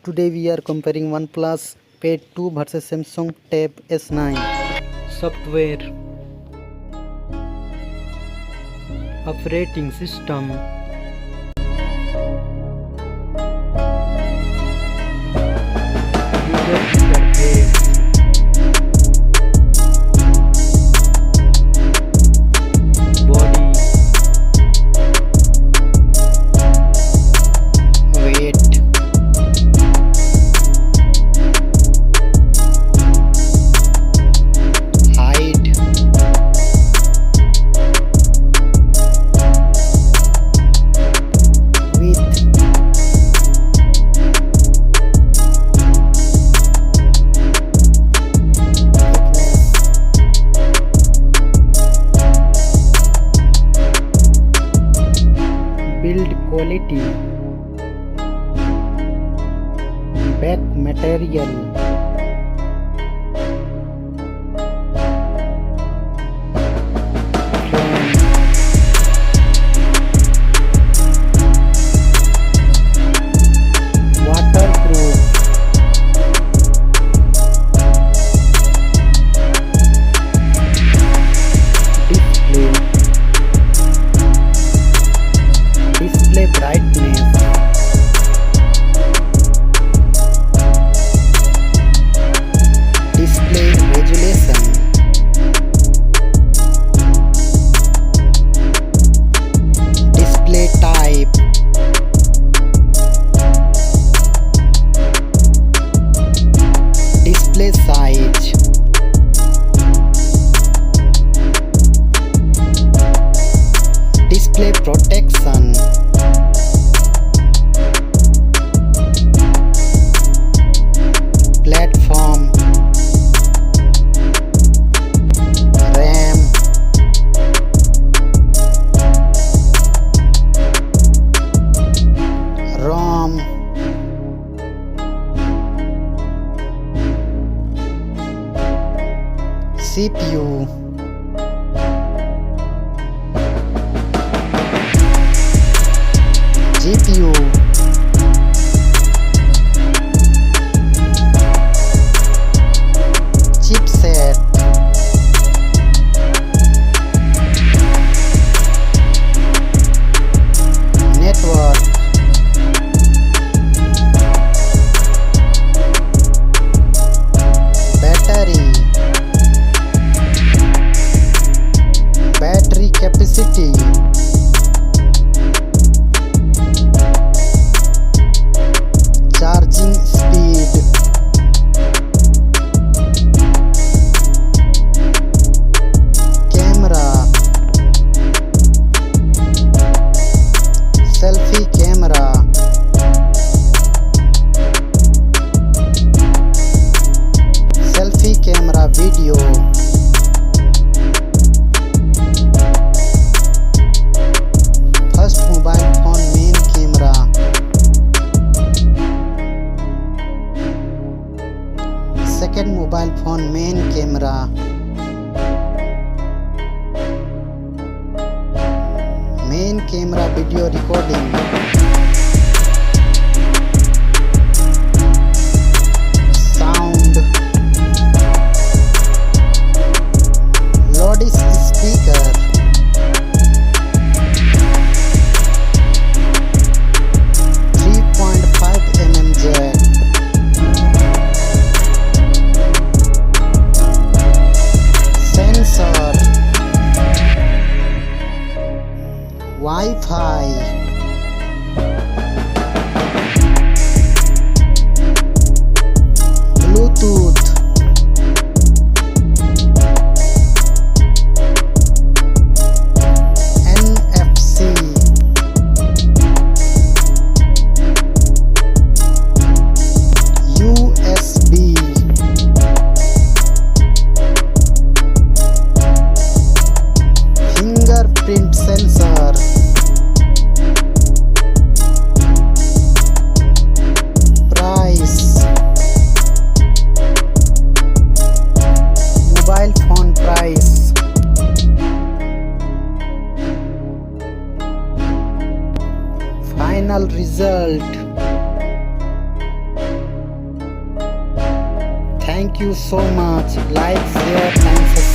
Today we are comparing OnePlus Pad 2 versus Samsung Tab S9. Software, operating system, user interface, body, weight, height, width, build quality, back material, waterproof, display brightness, display resolution, display type, display size, display protection, platform, RAM, ROM, CPU, GPU, chipset, network, battery capacity, charging speed, camera, selfie camera, selfie camera video, first mobile phone main camera, second mobile phone main camera, main camera video recording, sound, loudspeaker, 3.5mm jack, sensor, Wi-Fi, Bluetooth, NFC, USB, fingerprint sensor, price, mobile phone price, final result. Thank you so much. Like, share and subscribe.